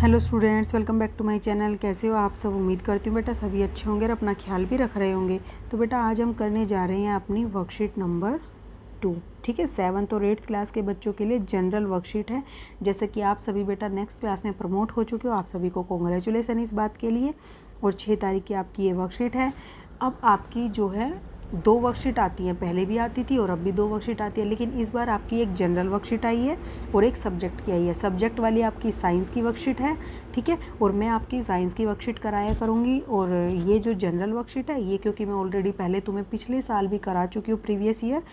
Hello students, welcome back to my channel. कैसे हो आप सब? उम्मीद करती हूँ बेटा सभी अच्छे होंगे और अपना ख्याल भी रख रहे होंगे। तो बेटा आज हम करने जा रहे हैं अपनी वर्कशीट नंबर 2। ठीक है, 7th और 8th क्लास के बच्चों के लिए जनरल वर्कशीट है। जैसे कि आप सभी बेटा नेक्स्ट क्लास में प्रमोट हो चुके हो, आप सभी को कॉन्ग्रेचुलेसन इस बात के लिए। और 6 तारीख की आपकी ये वर्कशीट है। अब आपकी जो है 2 वर्कशीट आती हैं, पहले भी आती थी और अब भी 2 वर्कशीट आती है, लेकिन इस बार आपकी एक जनरल वर्कशीट आई है और एक सब्जेक्ट की आई है। सब्जेक्ट वाली आपकी साइंस की वर्कशीट है, ठीक है, और मैं आपकी साइंस की वर्कशीट कराया करूँगी। और ये जो जनरल वर्कशीट है ये क्योंकि मैं ऑलरेडी पहले तुम्हें पिछले साल भी करा चुकी हूँ, प्रीवियस ईयर,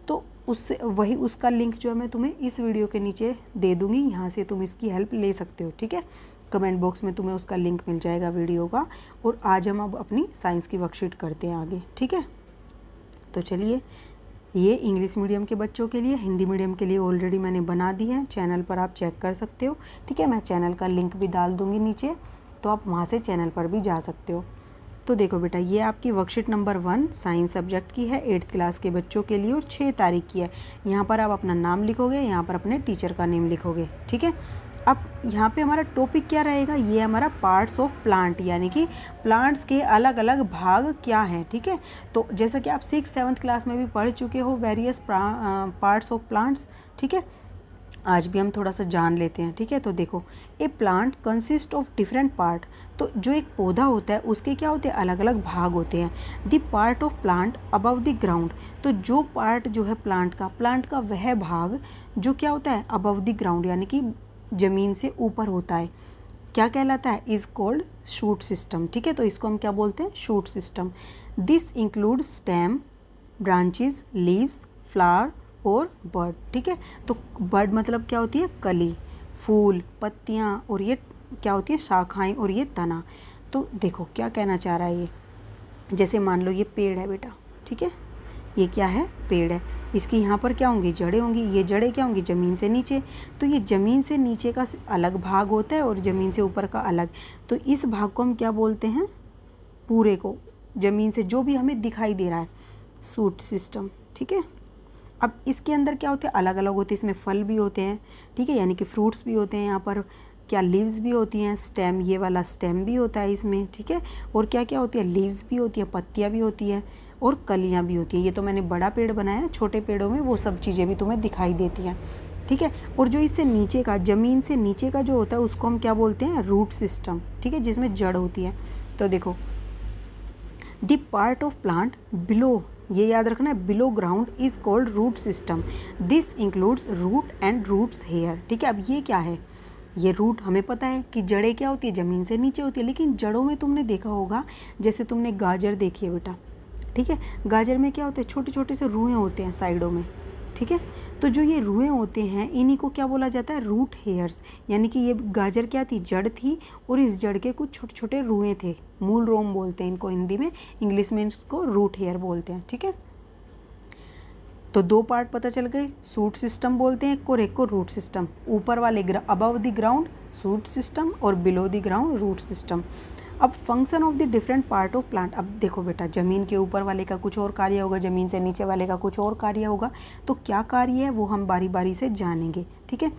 तो उससे वही उसका लिंक जो है मैं तुम्हें इस वीडियो के नीचे दे दूँगी, यहाँ से तुम इसकी हेल्प ले सकते हो। ठीक है, कमेंट बॉक्स में तुम्हें उसका लिंक मिल जाएगा वीडियो का। और आज हम अब अपनी साइंस की वर्कशीट करते हैं आगे। ठीक है, तो चलिए, ये इंग्लिश मीडियम के बच्चों के लिए, हिंदी मीडियम के लिए ऑलरेडी मैंने बना दी है, चैनल पर आप चेक कर सकते हो। ठीक है, मैं चैनल का लिंक भी डाल दूँगी नीचे, तो आप वहाँ से चैनल पर भी जा सकते हो। तो देखो बेटा, ये आपकी वर्कशीट नंबर 1 साइंस सब्जेक्ट की है, 8th क्लास के बच्चों के लिए और 6 तारीख की है। यहाँ पर आप अपना नाम लिखोगे, यहाँ पर अपने टीचर का नेम लिखोगे। ठीक है, अब यहाँ पे हमारा टॉपिक क्या रहेगा, ये हमारा पार्ट्स ऑफ प्लांट, यानी कि प्लांट्स के अलग अलग भाग क्या हैं। ठीक है, तो जैसा कि आप 6th 7th क्लास में भी पढ़ चुके हो वेरियस पार्ट्स ऑफ प्लांट्स। ठीक है, आज भी हम थोड़ा सा जान लेते हैं। ठीक है, तो देखो, a plant consist of different part. तो जो एक पौधा होता है उसके क्या होते हैं, अलग अलग भाग होते हैं। The part of plant above the ground, तो जो पार्ट जो है प्लांट का वह भाग जो क्या होता है अबव द ग्राउंड, यानी कि ज़मीन से ऊपर होता है, क्या कहलाता है, इज़ कॉल्ड शूट सिस्टम। ठीक है, तो इसको हम क्या बोलते हैं, shoot system. This include stem, branches, leaves, flower और बर्ड। ठीक है, तो बर्ड मतलब क्या होती है, कली, फूल, पत्तियाँ, और ये क्या होती है, शाखाएं, और ये तना। तो देखो क्या कहना चाह रहा है ये, जैसे मान लो ये पेड़ है बेटा। ठीक है, ये क्या है, पेड़ है, इसकी यहाँ पर क्या होंगी, जड़ें होंगी। ये जड़ें क्या होंगी, ज़मीन से नीचे। तो ये ज़मीन से नीचे का अलग भाग होता है और ज़मीन से ऊपर का अलग। तो इस भाग को हम क्या बोलते हैं, पूरे को, ज़मीन से जो भी हमें दिखाई दे रहा है, शूट सिस्टम। ठीक है, अब इसके अंदर क्या होते हैं, अलग अलग होते हैं, इसमें फल भी होते हैं। ठीक है, यानी कि फ्रूट्स भी होते हैं, यहाँ पर क्या लीव्स भी होती हैं, स्टेम, ये वाला स्टेम भी होता है इसमें। ठीक है, और क्या क्या होती है, लीव्स भी होती है, पत्तियाँ भी होती हैं और कलियाँ भी होती हैं। ये तो मैंने बड़ा पेड़ बनाया है, छोटे पेड़ों में वो सब चीज़ें भी तुम्हें दिखाई देती हैं। ठीक है, और जो इससे नीचे का, ज़मीन से नीचे का जो होता है उसको हम क्या बोलते हैं, रूट सिस्टम। ठीक है, जिसमें जड़ होती है। तो देखो, the part of plant below, ये याद रखना है, below ground is called root system. This includes root and roots hair. ठीक है, अब ये क्या है, ये रूट हमें पता है कि जड़ें क्या होती है, ज़मीन से नीचे होती है, लेकिन जड़ों में तुमने देखा होगा, जैसे तुमने गाजर देखी है बेटा। ठीक है, गाजर में क्या होते हैं, छोटे छोटे से रुएँ होते हैं साइडों में। ठीक है, तो जो ये रुएँ होते हैं इन्हीं को क्या बोला जाता है, रूट हेयर्स। यानी कि ये गाजर क्या थी, जड़ थी, और इस जड़ के कुछ छोटे छोटे रुएँ थे, मूल रोम बोलते हैं इनको हिंदी में, इंग्लिश में इसको रूट हेयर बोलते हैं। ठीक है, तो 2 पार्ट पता चल गए, शूट सिस्टम बोलते हैं एक को रूट सिस्टम। ऊपर वाले above the ground shoot system और below the ground root system. अब function of the different part of plant, अब देखो बेटा, ज़मीन के ऊपर वाले का कुछ और कार्य होगा, ज़मीन से नीचे वाले का कुछ और कार्य होगा। तो क्या कार्य है वो हम बारी बारी से जानेंगे। ठीक है,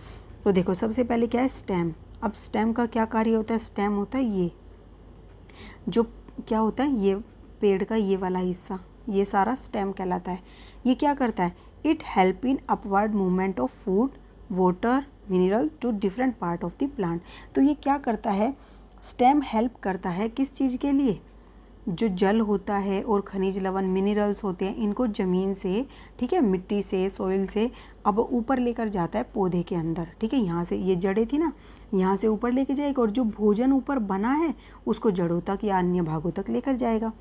तो देखो सबसे पहले क्या है, स्टेम। अब स्टेम का क्या कार्य होता है, स्टेम होता है ये जो क्या होता है, ये पेड़ का ये वाला हिस्सा, ये सारा स्टेम कहलाता है। ये क्या करता है, it help in upward movement of food, water, mineral to different part of the plant. तो ये क्या करता है, स्टेम हेल्प करता है किस चीज़ के लिए, जो जल होता है और खनिज लवण मिनरल्स होते हैं, इनको ज़मीन से, ठीक है, मिट्टी से, सॉइल से अब ऊपर लेकर जाता है पौधे के अंदर। ठीक है, यहाँ से ये जड़ें थी ना, यहाँ से ऊपर लेके जाएगा, और जो भोजन ऊपर बना है उसको जड़ों तक या अन्य भागों तक लेकर जाएगा।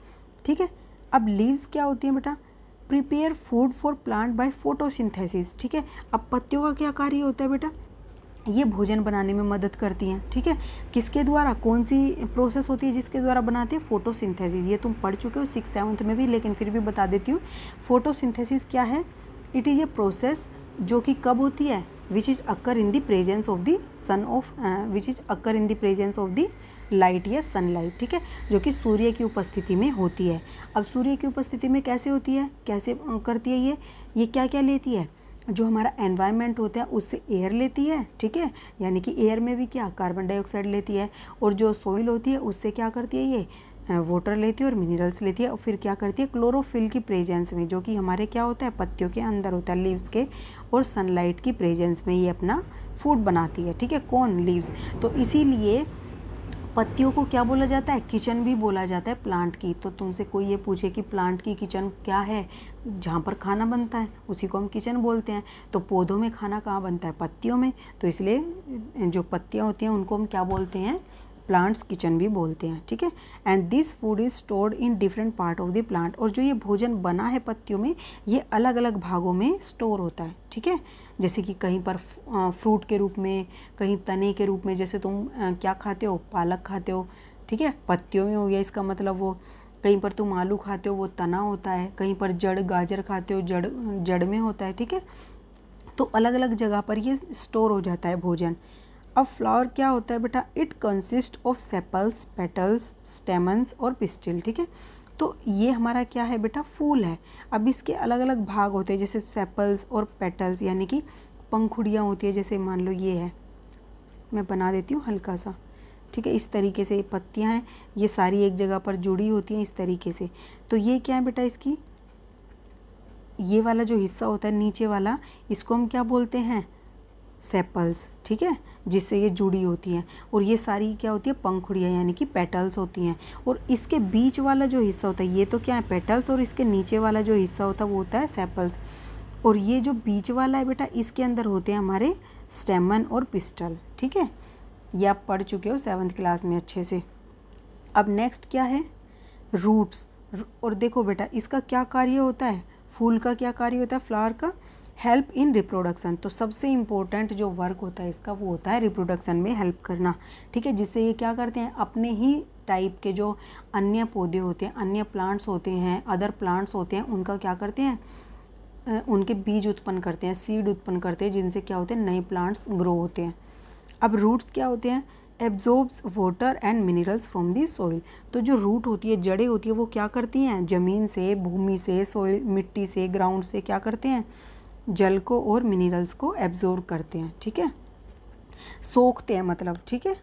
ठीक है, अब लीव्स क्या होती हैं बेटा, prepare food for plant by photosynthesis. ठीक है, अब पत्तियों का क्या कार्य होता है बेटा, ये भोजन बनाने में मदद करती हैं। ठीक है, किसके द्वारा, कौन सी प्रोसेस होती है जिसके द्वारा बनाते हैं, फोटोसिंथेसिस। ये तुम पढ़ चुके हो 6th 7th में भी, लेकिन फिर भी बता देती हूँ। फोटोसिंथेसिस क्या है, इट इज़ ए प्रोसेस जो कि कब होती है, which is occur in the presence of the son of which is occur in the presence of the light या सनलाइट। ठीक है, जो कि सूर्य की उपस्थिति में होती है। अब सूर्य की उपस्थिति में कैसे होती है, कैसे करती है ये क्या क्या लेती है, जो हमारा एनवायरनमेंट होता है उससे एयर लेती है, ठीक है, यानी कि एयर में भी क्या कार्बन डाइऑक्साइड लेती है, और जो सोइल होती है उससे क्या करती है ये वाटर लेती है और मिनरल्स लेती है, और फिर क्या करती है क्लोरोफिल की प्रेजेंस में, जो कि हमारे क्या होता है पत्तियों के अंदर होता है, लीव्स के, और सनलाइट की प्रेजेंस में ये अपना फूड बनाती है, ठीक है, कौन, लीव्स। तो इसीलिए पत्तियों को क्या बोला जाता है, किचन भी बोला जाता है प्लांट की। तो तुमसे कोई ये पूछे कि प्लांट की किचन क्या है, जहाँ पर खाना बनता है उसी को हम किचन बोलते हैं। तो पौधों में खाना कहाँ बनता है, पत्तियों में, तो इसलिए जो पत्तियाँ होती हैं उनको हम क्या बोलते हैं, प्लांट्स किचन भी बोलते हैं, ठीक है। And this food is stored in different part of the plant, और जो ये भोजन बना है पत्तियों में ये अलग अलग भागों में स्टोर होता है, ठीक है। जैसे कि कहीं पर फ्रूट के रूप में, कहीं तने के रूप में, जैसे तुम क्या खाते हो, पालक खाते हो, ठीक है, पत्तियों में हो गया इसका मतलब वो। कहीं पर तुम आलू खाते हो, वो तना होता है। कहीं पर जड़, गाजर खाते हो, जड़ जड़ में होता है, ठीक है। तो अलग अलग जगह पर ये स्टोर हो जाता है भोजन। अब फ्लावर क्या होता है बेटा, it consist of sepals, petals, stamens और पिस्टिल, ठीक है। तो ये हमारा क्या है बेटा, फूल है। अब इसके अलग अलग भाग होते हैं, जैसे सेपल्स और पेटल्स, यानी कि पंखुड़ियाँ होती है। जैसे मान लो ये है, मैं बना देती हूँ हल्का सा, ठीक है, इस तरीके से पत्तियाँ हैं, ये सारी एक जगह पर जुड़ी होती हैं इस तरीके से। तो ये क्या है बेटा, इसकी ये वाला जो हिस्सा होता है नीचे वाला, इसको हम क्या बोलते हैं, सेपल्स, ठीक है, जिससे ये जुड़ी होती हैं। और ये सारी क्या होती है, पंखुड़ियाँ, यानी कि पेटल्स होती हैं। और इसके बीच वाला जो हिस्सा होता है ये तो क्या है, पेटल्स, और इसके नीचे वाला जो हिस्सा होता है वो होता है सेपल्स। और ये जो बीच वाला है बेटा, इसके अंदर होते हैं हमारे स्टेमन और पिस्टल, ठीक है। ये आप पढ़ चुके हो 7th क्लास में अच्छे से। अब नेक्स्ट क्या है, रूट्स। और देखो बेटा इसका क्या कार्य होता है, फूल का क्या कार्य होता है, फ्लावर का, हेल्प इन रिप्रोडक्शन। तो सबसे इम्पोर्टेंट जो वर्क होता है इसका वो होता है रिप्रोडक्शन में हेल्प करना, ठीक है। जिससे ये क्या करते हैं, अपने ही टाइप के जो अन्य पौधे होते हैं, अन्य प्लांट्स होते हैं, अदर प्लांट्स होते हैं, उनका क्या करते हैं, उनके बीज उत्पन्न करते हैं, सीड उत्पन्न करते हैं, जिनसे क्या होते हैं, नए प्लांट्स ग्रो होते हैं। अब रूट्स क्या होते हैं, absorbs water and minerals from the soil. तो जो रूट होती है, जड़ें होती है, वो क्या करती हैं, ज़मीन से, भूमि से, सॉइल, मिट्टी से, ग्राउंड से क्या करते हैं, जल को और मिनरल्स को एब्जॉर्ब करते हैं, ठीक है, सोखते हैं मतलब, ठीक है।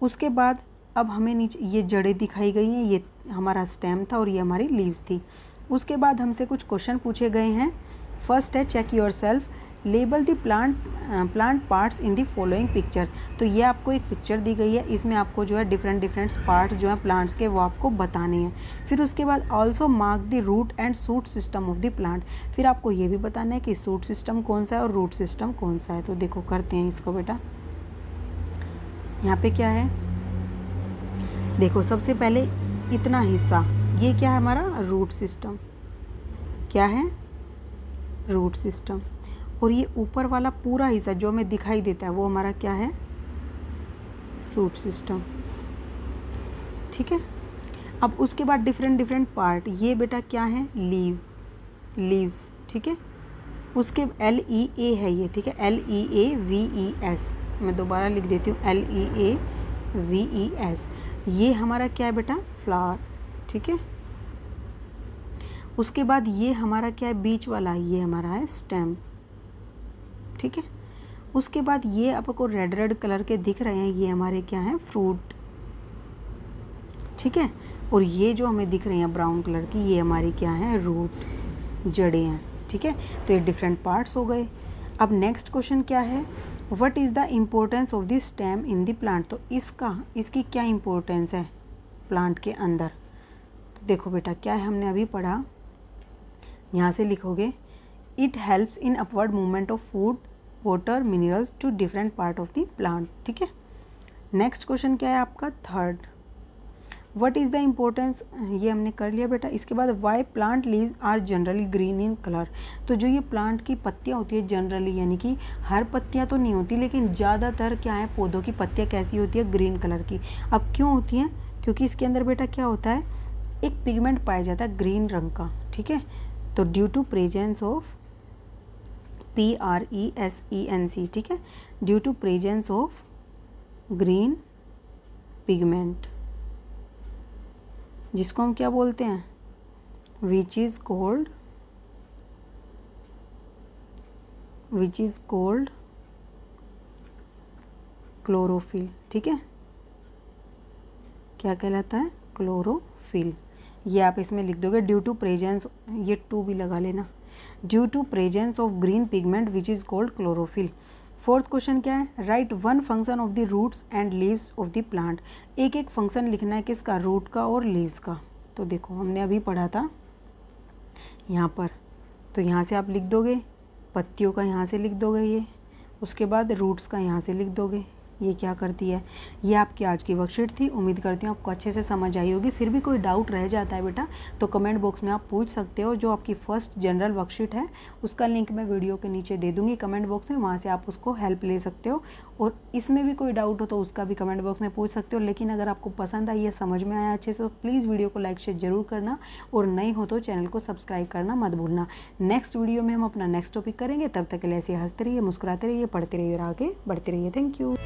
उसके बाद अब हमें नीचे ये जड़ें दिखाई गई हैं, ये हमारा स्टेम था और ये हमारी लीव्स थी। उसके बाद हमसे कुछ क्वेश्चन पूछे गए हैं। फर्स्ट है check yourself, label the plant parts in the following picture. तो ये आपको एक पिक्चर दी गई है, इसमें आपको जो है डिफरेंट पार्ट्स जो है प्लांट्स के वो आपको बताने हैं। फिर उसके बाद also mark the root and shoot system of the plant. फिर आपको ये भी बताना है कि शूट सिस्टम कौन सा है और रूट सिस्टम कौन सा है। तो देखो करते हैं इसको बेटा। यहाँ पे क्या है, देखो सबसे पहले इतना हिस्सा, ये क्या है हमारा रूट सिस्टम, क्या है, रूट सिस्टम। और ये ऊपर वाला पूरा हिस्सा जो हमें दिखाई देता है वो हमारा क्या है, शूट सिस्टम, ठीक है। अब उसके बाद डिफरेंट पार्ट, ये बेटा क्या है, लीव्स, ठीक है। उसके LEA है ये, ठीक है, LEAVES, मैं दोबारा लिख देती हूँ, LEAVES। ये हमारा क्या है बेटा, फ्लावर, ठीक है। उसके बाद ये हमारा क्या है, बीच वाला, ये हमारा है स्टेम, ठीक है। उसके बाद ये आपको रेड कलर के दिख रहे हैं, ये हमारे क्या हैं, फ्रूट, ठीक है। और ये जो हमें दिख रही हैं ब्राउन कलर की, ये हमारी क्या है, रूट, जड़ें हैं, ठीक है। तो ये डिफरेंट पार्ट्स हो गए। अब नेक्स्ट क्वेश्चन क्या है, what is the importance of the stem in the plant. तो इसकी क्या इम्पोर्टेंस है प्लांट के अंदर। तो देखो बेटा क्या है, हमने अभी पढ़ा, यहाँ से लिखोगे, it helps in upward movement of food, water, minerals to different part of the plant, ठीक है। नेक्स्ट क्वेश्चन क्या है आपका, third, what is the importance, ये हमने कर लिया बेटा। इसके बाद why plant leaves are generally green in colour. तो जो ये प्लांट की पत्तियाँ होती है जनरली, यानी कि हर पत्तियाँ तो नहीं होती, लेकिन ज़्यादातर क्या है, पौधों की पत्तियाँ कैसी होती है, ग्रीन कलर की। अब क्यों होती हैं, क्योंकि इसके अंदर बेटा क्या होता है, एक पिगमेंट पाया जाता है ग्रीन रंग का, ठीक है। तो due to presence of PRESENC, ठीक है, due to presence of green pigment, जिसको हम क्या बोलते हैं, which is called which is called chlorophyll. ठीक है, क्या कहलाता है? क्लोरोफिल। ये आप इसमें लिख दोगे ड्यू टू प्रेजेंस, ये टू भी लगा लेना, due to presence of green pigment which is called chlorophyll. Fourth question क्या है? Write one function of the roots and leaves of the plant. एक एक फंक्शन लिखना है, किसका? रूट का और लीव्स का। तो देखो हमने अभी पढ़ा था यहाँ पर, तो यहाँ से आप लिख दोगे, पत्तियों का यहाँ से लिख दोगे ये, उसके बाद रूट्स का यहाँ से लिख दोगे। ये क्या करती है? ये आपकी आज की वर्कशीट थी। उम्मीद करती हूँ आपको अच्छे से समझ आई होगी। फिर भी कोई डाउट रह जाता है बेटा तो कमेंट बॉक्स में आप पूछ सकते हो। जो आपकी फर्स्ट जनरल वर्कशीट है उसका लिंक मैं वीडियो के नीचे दे दूँगी कमेंट बॉक्स में, वहाँ से आप उसको हेल्प ले सकते हो। और इसमें भी कोई डाउट हो तो उसका भी कमेंट बॉक्स में पूछ सकते हो। लेकिन अगर आपको पसंद आई है, समझ में आया अच्छे से, तो प्लीज़ वीडियो को लाइक शेयर जरूर करना, और नई हो तो चैनल को सब्सक्राइब करना मत भूलना। नेक्स्ट वीडियो में हम अपना नेक्स्ट टॉपिक करेंगे। तब तक के लिए ऐसे हंसते रहिए, मुस्कुराते रहिए, पढ़ते रहिए और आगे बढ़ते रहिए। Thank you.